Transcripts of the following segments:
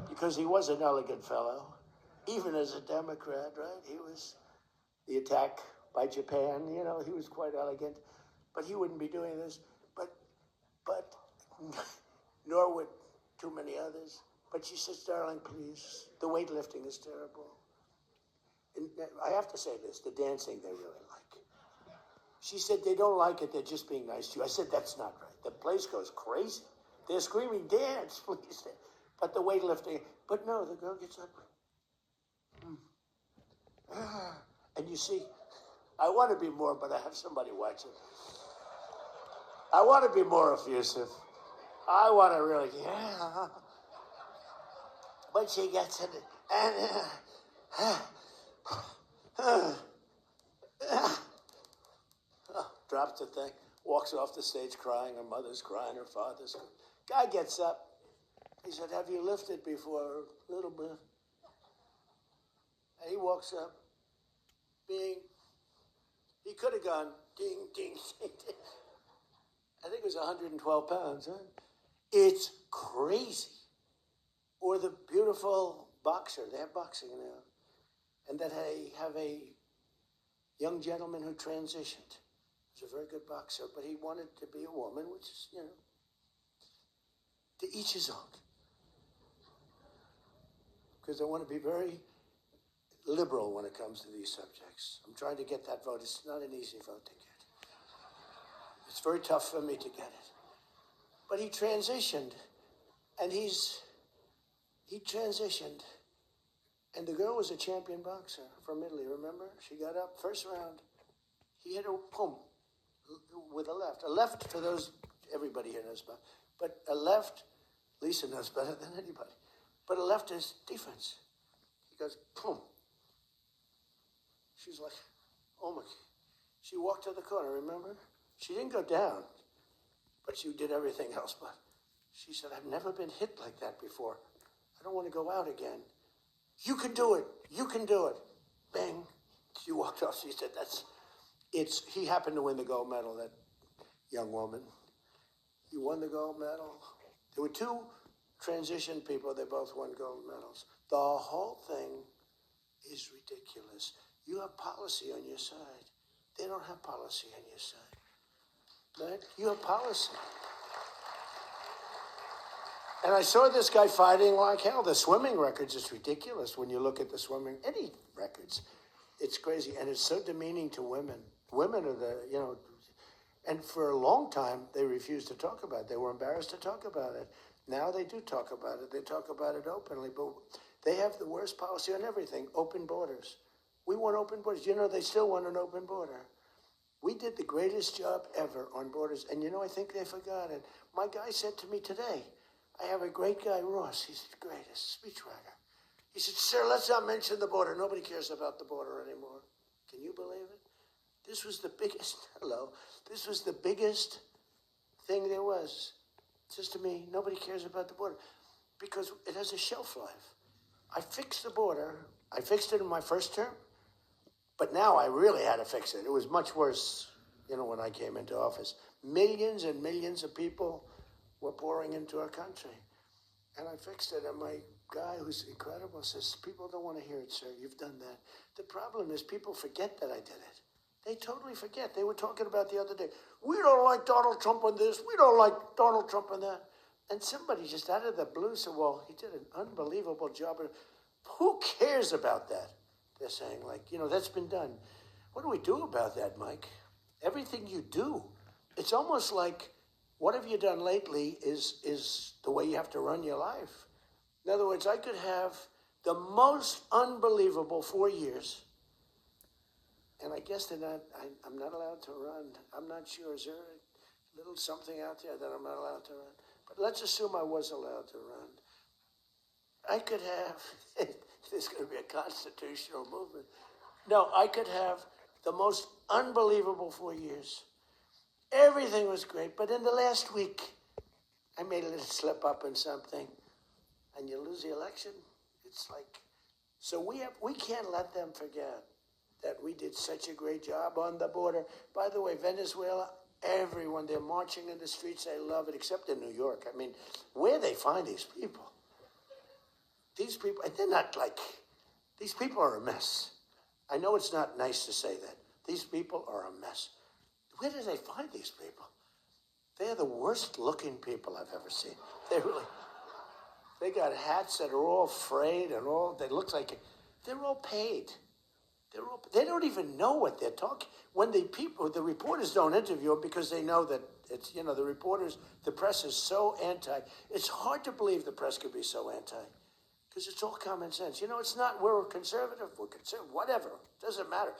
because he was an elegant fellow, even as a Democrat, right? He was the attack by Japan, you know, he was quite elegant, but he wouldn't be doing this. But nor would too many others. But she says, darling, please, the weightlifting is terrible. And I have to say this, the dancing they really like. She said, they don't like it, they're just being nice to you. I said, that's not right. The place goes crazy. They're screaming, dance, please. But the weightlifting, but no, the girl gets up. And you see, I want to be more, but I have somebody watching. I want to be more effusive. I want to really, yeah. But she gets it, and drops the thing, walks off the stage crying. Her mother's crying, her father's crying. Guy gets up. He said, have you lifted before? A little bit. And he walks up, he could have gone ding, ding, ding, ding. I think it was 112 pounds, huh? It's crazy. Or the beautiful boxer, they have boxing now. And then they have a young gentleman who transitioned. He was a very good boxer, but he wanted to be a woman, which is, you know, to each his own. Because I want to be very liberal when it comes to these subjects. I'm trying to get that vote. It's not an easy vote to get. It's very tough for me to get it. But he transitioned, and he transitioned, and the girl was a champion boxer from Italy, remember? She got up, first round, he hit a boom with a left. A left, for those, everybody here knows about, but a left, Lisa knows better than anybody, but a left is defense. He goes, boom. She's like, oh my, she walked to the corner, remember? She didn't go down, but she did everything else. But she said, I've never been hit like that before. I don't want to go out again. You can do it. You can do it. Bang. She walked off. She said, he happened to win the gold medal, that young woman. He won the gold medal. There were two transition people. They both won gold medals. The whole thing is ridiculous. You have policy on your side. They don't have policy on your side. Right? You have policy. And I saw this guy fighting like hell. The swimming records is ridiculous when you look at the swimming, any records. It's crazy. And it's so demeaning to women. Women are the, you know, and for a long time, they refused to talk about it. They were embarrassed to talk about it. Now they do talk about it. They talk about it openly. But they have the worst policy on everything, open borders. We want open borders. You know, they still want an open border. We did the greatest job ever on borders. And, you know, I think they forgot it. My guy said to me today, I have a great guy, Ross. He's the greatest speechwriter. He said, sir, let's not mention the border. Nobody cares about the border anymore. Can you believe it? This was the biggest, this was the biggest thing there was. Just to me, nobody cares about the border because it has a shelf life. I fixed the border. I fixed it in my first term. But now I really had to fix it. It was much worse, you know, when I came into office. Millions and millions of people were pouring into our country. And I fixed it. And my guy, who's incredible, says, people don't want to hear it, sir. You've done that. The problem is people forget that I did it. They totally forget. They were talking about the other day, we don't like Donald Trump on this. We don't like Donald Trump on that. And somebody just out of the blue said, well, he did an unbelievable job. Who cares about that? They're saying, like, you know, that's been done. What do we do about that, Mike? Everything you do. It's almost like, what have you done lately is the way you have to run your life. In other words, I could have the most unbelievable 4 years, and I guess I'm not allowed to run. I'm not sure. Is there a little something out there that I'm not allowed to run? But let's assume I was allowed to run. I could have, there's going to be a constitutional movement. No, I could have the most unbelievable 4 years. Everything was great, but in the last week, I made a little slip up in something, and you lose the election. It's like, so we can't let them forget that we did such a great job on the border. By the way, Venezuela, everyone, they're marching in the streets. They love it, except in New York. I mean, where they find these people? these people, and they're not like, these people are a mess. I know it's not nice to say that. These people are a mess. Where did they find these people? They're the worst looking people I've ever seen. They got hats that are all frayed and they look like, they're all paid. They don't even know what they're talking. When the reporters don't interview them because they know that it's, the press is so anti. It's hard to believe the press could be so anti. Because it's all common sense. It's not we're conservative, whatever. It doesn't matter.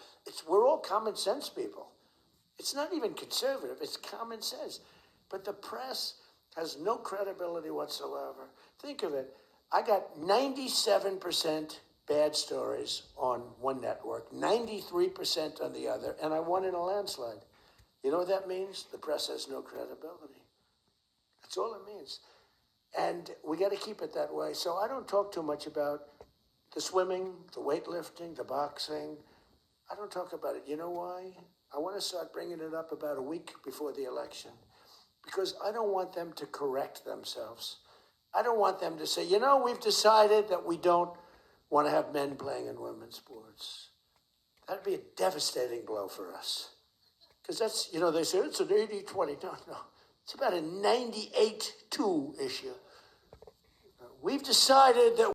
We're all common sense people. It's not even conservative, it's common sense. But the press has no credibility whatsoever. Think of it. I got 97% bad stories on one network, 93% on the other, and I won in a landslide. You know what that means? The press has no credibility. That's all it means. And we got to keep it that way. So I don't talk too much about the swimming, the weightlifting, the boxing. I don't talk about it. You know why? I want to start bringing it up about a week before the election. Because I don't want them to correct themselves. I don't want them to say, we've decided that we don't want to have men playing in women's sports. That'd be a devastating blow for us. Because that's, they say it's an 80-20. No. It's about a 98-2 issue. We've decided that